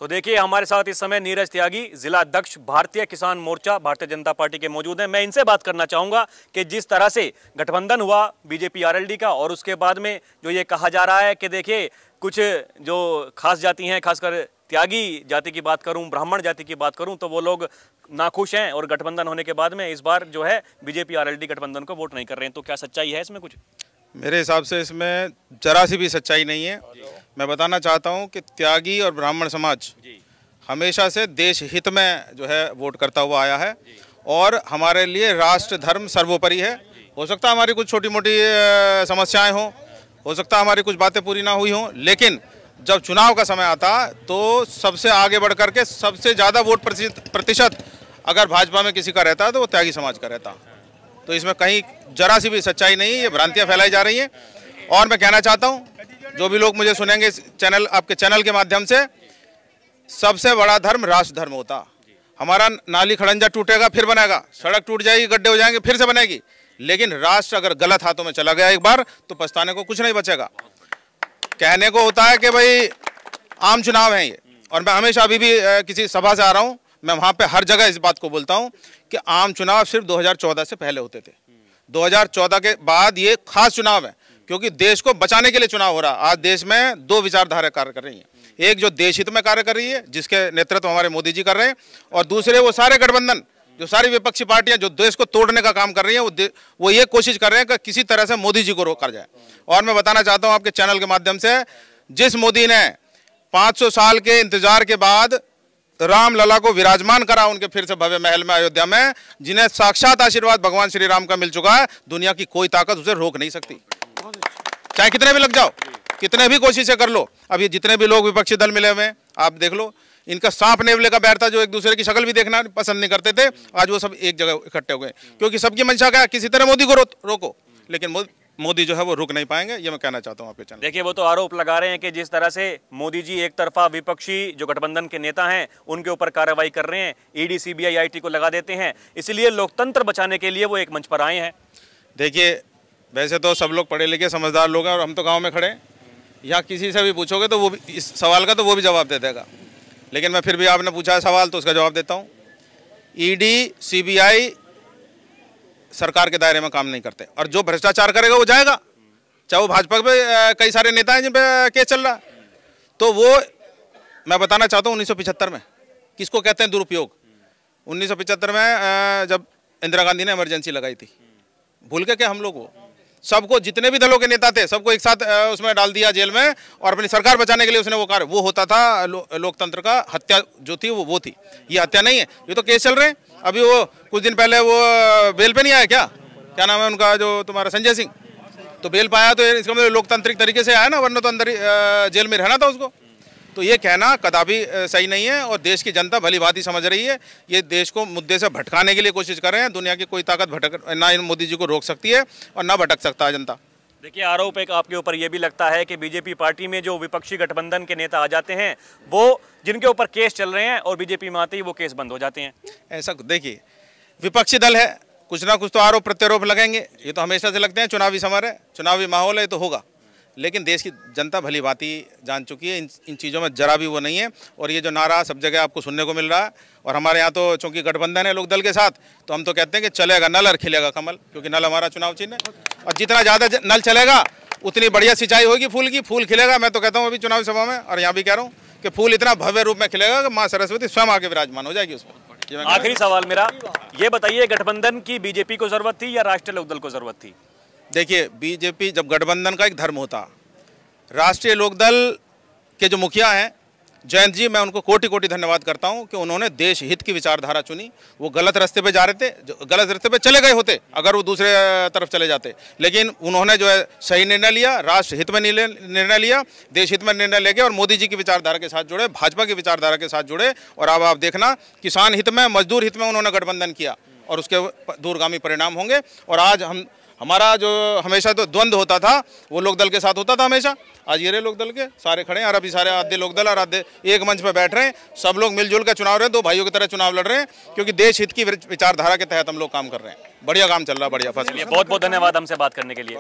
तो देखिए हमारे साथ इस समय नीरज त्यागी जिला अध्यक्ष भारतीय किसान मोर्चा भारतीय जनता पार्टी के मौजूद हैं। मैं इनसे बात करना चाहूंगा कि जिस तरह से गठबंधन हुआ बीजेपी आरएलडी का और उसके बाद में जो ये कहा जा रहा है कि देखिए कुछ जो खास जाति हैं, खासकर त्यागी जाति की बात करूं, ब्राह्मण जाति की बात करूं, तो वो लोग नाखुश हैं और गठबंधन होने के बाद में इस बार जो है बीजेपी आरएलडी गठबंधन को वोट नहीं कर रहे हैं। तो क्या सच्चाई है इसमें? कुछ मेरे हिसाब से इसमें जरा सी भी सच्चाई नहीं है। मैं बताना चाहता हूं कि त्यागी और ब्राह्मण समाज हमेशा से देश हित में जो है वोट करता हुआ आया है और हमारे लिए राष्ट्र धर्म सर्वोपरि है। हो सकता है हमारी कुछ छोटी मोटी समस्याएं हो सकता है हमारी कुछ बातें पूरी ना हुई हों, लेकिन जब चुनाव का समय आता तो सबसे आगे बढ़ करके सबसे ज़्यादा वोट प्रतिशत अगर भाजपा में किसी का रहता है तो वो त्यागी समाज का रहता। तो इसमें कहीं जरा सी भी सच्चाई नहीं है, ये भ्रांतियाँ फैलाई जा रही हैं। और मैं कहना चाहता हूँ जो भी लोग मुझे सुनेंगे इस चैनल, आपके चैनल के माध्यम से, सबसे बड़ा धर्म राष्ट्र धर्म होता। हमारा नाली खड़ंजा टूटेगा फिर बनेगा, सड़क टूट जाएगी, गड्ढे हो जाएंगे फिर से बनेगी, लेकिन राष्ट्र अगर गलत हाथों में चला गया एक बार तो पछताने को कुछ नहीं बचेगा। कहने को होता है कि भाई आम चुनाव है ये, और मैं हमेशा अभी भी किसी सभा से आ रहा हूँ, मैं वहाँ पे हर जगह इस बात को बोलता हूँ कि आम चुनाव सिर्फ 2014 से पहले होते थे। 2014 के बाद ये खास चुनाव है क्योंकि देश को बचाने के लिए चुनाव हो रहा। आज देश में दो विचारधारा कार्य कर रही हैं, एक जो देश हित में कार्य कर रही है जिसके नेतृत्व हमारे मोदी जी कर रहे हैं, और दूसरे वो सारे गठबंधन जो सारी विपक्षी पार्टियां जो देश को तोड़ने का काम कर रही हैं वो ये कोशिश कर रहे हैं कि किसी तरह से मोदी जी को रोका जाए। और मैं बताना चाहता हूं आपके चैनल के माध्यम से, जिस मोदी ने 500 साल के इंतजार के बाद रामलला को विराजमान करा उनके फिर से भव्य महल में अयोध्या में, जिन्हें साक्षात आशीर्वाद भगवान श्री राम का मिल चुका है, दुनिया की कोई ताकत उसे रोक नहीं सकती, चाहे कितने भी लग जाओ, कितने भी कोशिशें कर लो। अब ये जितने भी लोग विपक्षी दल मिले हुए हैं आप देख लो, इनका सांप नेवले का बैर था, जो एक दूसरे की शक्ल भी देखना पसंद नहीं करते थे, आज वो सब एक जगह इकट्ठे हो गए क्योंकि सबकी मंशा क्या है, किसी तरह मोदी को रोको, लेकिन मोदी जो है वो रुक नहीं पाएंगे। ये मैं कहना चाहता हूँ आपके चैनल। देखिए वो तो आरोप लगा रहे हैं कि जिस तरह से मोदी जी एक तरफा विपक्षी जो गठबंधन के नेता हैं उनके ऊपर कार्रवाई कर रहे हैं, ईडी सीबीआई आईटी को लगा देते हैं, इसलिए लोकतंत्र बचाने के लिए वो एक मंच पर आए हैं। देखिए वैसे तो सब लोग पढ़े लिखे समझदार लोग हैं और हम तो गाँव में खड़े हैं, यहाँ किसी से भी पूछोगे तो वो भी इस सवाल का तो वो भी जवाब दे देगा, लेकिन मैं फिर भी आपने पूछा है सवाल तो उसका जवाब देता हूँ। ईडी सीबीआई सरकार के दायरे में काम नहीं करते, और जो भ्रष्टाचार करेगा वो जाएगा, चाहे वो भाजपा पे कई सारे नेता हैं जिन पे केस चल रहा। तो वो मैं बताना चाहता हूँ 1975 में किसको कहते हैं दुरुपयोग। 1975 में जब इंदिरा गांधी ने इमरजेंसी लगाई थी, भूल के क्या हम लोग, वो सबको जितने भी दलों के नेता थे सबको एक साथ उसमें डाल दिया जेल में, और अपनी सरकार बचाने के लिए उसने वो कार्य, वो होता था लोकतंत्र का हत्या जो थी वो थी। ये हत्या नहीं है, ये तो केस चल रहे हैं। अभी वो कुछ दिन पहले वो बेल पे नहीं आया, क्या नाम है उनका, जो तुम्हारा संजय सिंह, तो बेल पाया तो इसका मतलब लोकतांत्रिक तरीके से आया ना, वरना तो अंदर जेल में रहना था उसको। तो ये कहना कदापि सही नहीं है, और देश की जनता भली भांति समझ रही है, ये देश को मुद्दे से भटकाने के लिए कोशिश कर रहे हैं। दुनिया की कोई ताकत ना इन मोदी जी को रोक सकती है और ना भटक सकता है जनता। देखिए आरोप एक आपके ऊपर ये भी लगता है कि बीजेपी पार्टी में जो विपक्षी गठबंधन के नेता आ जाते हैं वो जिनके ऊपर केस चल रहे हैं और बीजेपी में आते ही वो केस बंद हो जाते हैं। ऐसा देखिए विपक्षी दल है, कुछ ना कुछ तो आरोप प्रत्यारोप लगेंगे, ये तो हमेशा से लगते हैं, चुनावी समय है, चुनावी माहौल है तो होगा, लेकिन देश की जनता भली भांति जान चुकी है, इन चीज़ों में जरा भी वो नहीं है। और ये जो नारा सब जगह आपको सुनने को मिल रहा है, और हमारे यहाँ तो चूंकि गठबंधन है लोक दल के साथ, तो हम तो कहते हैं कि चलेगा नल और खिलेगा कमल, क्योंकि नल हमारा चुनाव चिन्ह है, और जितना ज़्यादा नल चलेगा उतनी बढ़िया सिंचाई होगी फूल की, फूल खिलेगा। मैं तो कहता हूँ अभी चुनावी सभा में और यहाँ भी कह रहा हूँ कि फूल इतना भव्य रूप में खिलेगा कि माँ सरस्वती स्वयं आके विराजमान हो जाएगी उसमें। आखिरी सवाल मेरा, ये बताइए गठबंधन की बीजेपी को जरूरत थी या राष्ट्रीय लोकदल को जरूरत थी? देखिए बीजेपी जब गठबंधन का एक धर्म होता, राष्ट्रीय लोकदल के जो मुखिया हैं जयंत जी, मैं उनको कोटि कोटि धन्यवाद करता हूं कि उन्होंने देश हित की विचारधारा चुनी। वो गलत रास्ते पे जा रहे थे, गलत रास्ते पे चले गए होते अगर वो दूसरे तरफ चले जाते, लेकिन उन्होंने जो है सही निर्णय लिया, राष्ट्र हित में निर्णय लिया, देश हित में निर्णय लेके और मोदी जी की विचारधारा के साथ जुड़े, भाजपा की विचारधारा के साथ जुड़े। और अब आप देखना किसान हित में, मजदूर हित में उन्होंने गठबंधन किया और उसके दूरगामी परिणाम होंगे। और आज हमारा जो हमेशा तो द्वंद्व होता था वो लोकदल के साथ होता था हमेशा, आज ये लोकदल के सारे खड़े हैं और अभी सारे आधे लोकदल और आधे एक मंच पर बैठ रहे हैं। सब लोग मिलजुल कर चुनाव रहे हैं, दो भाइयों की तरह चुनाव लड़ रहे हैं, क्योंकि देश हित की विचारधारा के तहत हम लोग काम कर रहे हैं। बढ़िया काम चल रहा है, बढ़िया फसल। बहुत बहुत धन्यवाद हमसे बात करने के लिए।